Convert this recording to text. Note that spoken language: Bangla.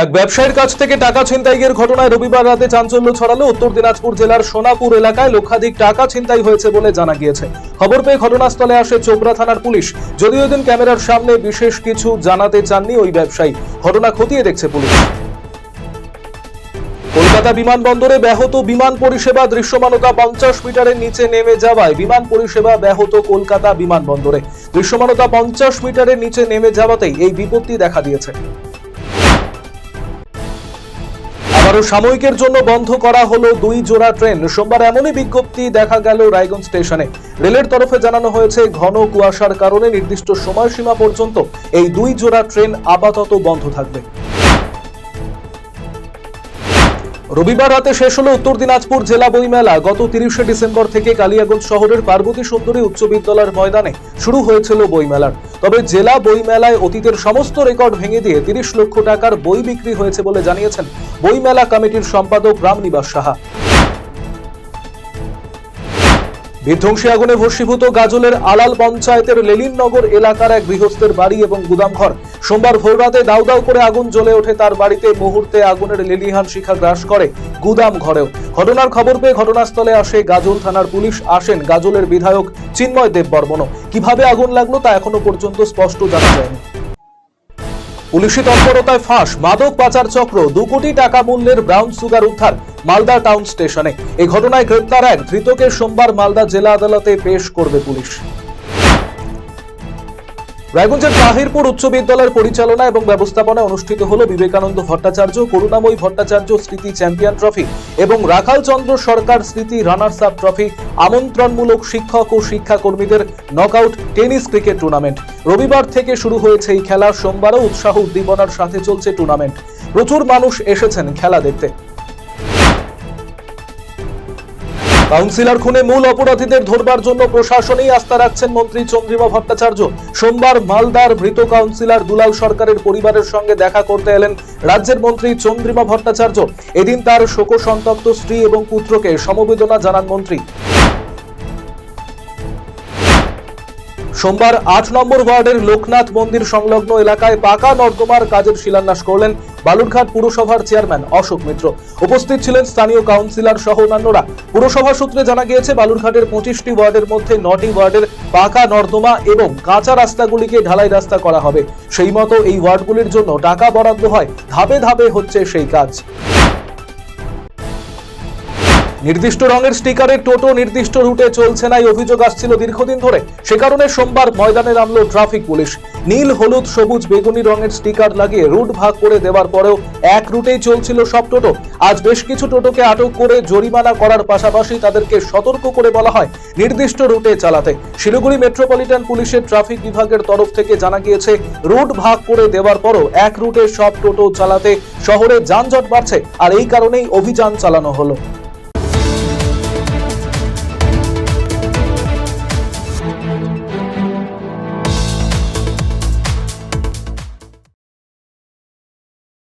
এক ব্যবসায়ীর কাছ থেকে টাকা ছিনতাইয়ের ঘটনায় রবিবার রাতে চাঞ্চল্য ছড়ালো উত্তর দিনাজপুর জেলার সোনাপুর এলাকায় লক্ষাধিক টাকা ছিনতাই হয়েছে বলে জানা গিয়েছে। খবর পেয়ে ঘটনাস্থলে আসে চোপড়া থানার পুলিশ। যদিও এদিন ক্যামেরার সামনে বিশেষ কিছু জানাতে চাননি ওই ব্যবসায়ী। ঘটনা খতিয়ে দেখছে পুলিশ। কলকাতা বিমানবন্দরে ব্যাহত বিমান পরিষেবা, দৃশ্যমানতা 50 মিটারের নিচে নেমে যাওয়ায় বিমান পরিষেবা ব্যাহত কলকাতা বিমানবন্দরে। দৃশ্যমানতা 50 মিটারের নিচে নেমে যাওয়াতেই এই বিপত্তি দেখা দিয়েছে। আবারও সাময়িকের জন্য বন্ধ করা হলো 2 জোড়া ট্রেন। সোমবার এমনই বিজ্ঞপ্তি দেখা গেল রায়গঞ্জ স্টেশনে। রেলের তরফে জানানো হয়েছে, ঘন কুয়াশার কারণে নির্দিষ্ট সময়সীমা পর্যন্ত এই 2 জোড়া ট্রেন আপাতত বন্ধ থাকবে। রবিবার রাতে শেষ হলো উত্তর দিনাজপুর জেলা বইমেলা। গত 30শে ডিসেম্বর থেকে কালিয়াগঞ্জ শহরের পার্বতী সুন্দরী উচ্চ বিদ্যালয়ের ময়দানে শুরু হয়েছিল বইমেলার। তবে জেলা বইমেলায় অতীতের সমস্ত রেকর্ড ভেঙে দিয়ে 30 লক্ষ টাকার বই বিক্রি হয়েছে বলে জানিয়েছেন বইমেলা কমিটির সম্পাদক রামনিবাস সাহা। বিধ্বংসী আগুনে ভস্মীভূত গাজলের আলাল পঞ্চায়েতের লেলিননগর এলাকার এক গৃহস্থের বাড়ি এবং গুদামঘর। সোমবার ভোররাতে দাউ দাউ করে আগুন জ্বলে ওঠে তার বাড়িতে। মুহূর্তে আগুনের লেলিহান শিখা গ্রাস করে গুদাম ঘরেও। ঘটনার খবর পেয়ে ঘটনাস্থলে আসে গাজল থানার পুলিশ। আসেন গাজলের বিধায়ক চিন্ময় দেববর্মনও। কিভাবে আগুন লাগলো তা এখনো পর্যন্ত স্পষ্ট জানা যায়নি। পুলিশি তৎপরতায় ফাঁস মাদক পাচার চক্র। 2 কোটি টাকা মূল্যের ব্রাউন সুগার উদ্ধার মালদা টাউন স্টেশনে। এই ঘটনায় গ্রেপ্তার এক ধৃতকে সোমবার মালদা জেলা আদালতে পেশ করবে পুলিশ। রায়গঞ্জের তাহিরপুর উচ্চ বিদ্যালয়ের পরিচালনা এবং ব্যবস্থাপনায় অনুষ্ঠিত হল বিবেকানন্দ ভট্টাচার্য, করুণাময়ী ভট্টাচার্য স্মৃতি চ্যাম্পিয়ন ট্রফি এবং রাখাল চন্দ্র সরকার স্মৃতি রানার্স আপ ট্রফি আমন্ত্রণমূলক শিক্ষক ও শিক্ষাকর্মীদের নকআউট টেনিস ক্রিকেট টুর্নামেন্ট। রবিবার থেকে শুরু হয়েছে এই খেলা। সোমবারও উৎসাহ উদ্দীপনার সাথে চলছে টুর্নামেন্ট। প্রচুর মানুষ এসেছেন খেলা দেখতে। কাউন্সিলর খুনে মূল অপরাধীদের ধরবার জন্য প্রশাসনেই আস্থা রাখছেন মন্ত্রী চন্দ্রিমা ভট্টাচার্য। সোমবার মালদার মৃত কাউন্সিলর দুলাল সরকারের পরিবারের সঙ্গে দেখা করতে এলেন রাজ্যের মন্ত্রী চন্দ্রিমা ভট্টাচার্য। এদিন তার শোকসন্তপ্ত স্ত্রী এবং পুত্রকে সমবেদনা জানান মন্ত্রী। সোমবার 8 নম্বর ওয়ার্ডের লোকনাথ মন্দির সংলগ্ন এলাকায় পাকা নর্দমার কাজের শিলান্যাস করলেন বালুরঘাট পুরসভার চেয়ারম্যান অশোক মিত্র। উপস্থিত ছিলেন স্থানীয় কাউন্সিলর সহ অন্যান্যরা। পুরসভা সূত্রে জানা গিয়েছে, বালুরঘাটের 25টি ওয়ার্ডের মধ্যে 9টি ওয়ার্ডের পাকা নর্দমা এবং কাঁচা রাস্তাগুলিকে ঢালাই রাস্তা করা হবে। সেই মতো এই ওয়ার্ডগুলির জন্য টাকা বরাদ্দ হয়। ধাপে ধাপে হচ্ছে সেই কাজ। নির্দিষ্ট রঙের স্টিকারের টোটো নির্দিষ্ট রুটে চলছে না, এই অভিযোগ আসছিল দীর্ঘদিন ধরে। সে কারণে সোমবার ময়দানে নামলো ট্রাফিক পুলিশ। নীল, হলুদ, সবুজ, বেগুনি রঙের স্টিকার লাগিয়ে রুট ভাগ করে দেওয়ার পরেও এক রুটেই চলছিল সব টোটো। আজ বেশ কিছু টোটোকে আটক করে জরিমানা করার পাশাপাশি তাদেরকে সতর্ক করে বলা হয় নির্দিষ্ট রুটে চালাতে। শিলিগুড়ি মেট্রোপলিটন পুলিশের ট্রাফিক বিভাগের তরফ থেকে জানা গিয়েছে, রুট ভাগ করে দেওয়ার পরও এক রুটে সব টোটো চালাতে শহরে যানজট বাড়ছে, আর এই কারণেই অভিযান চালানো হলো।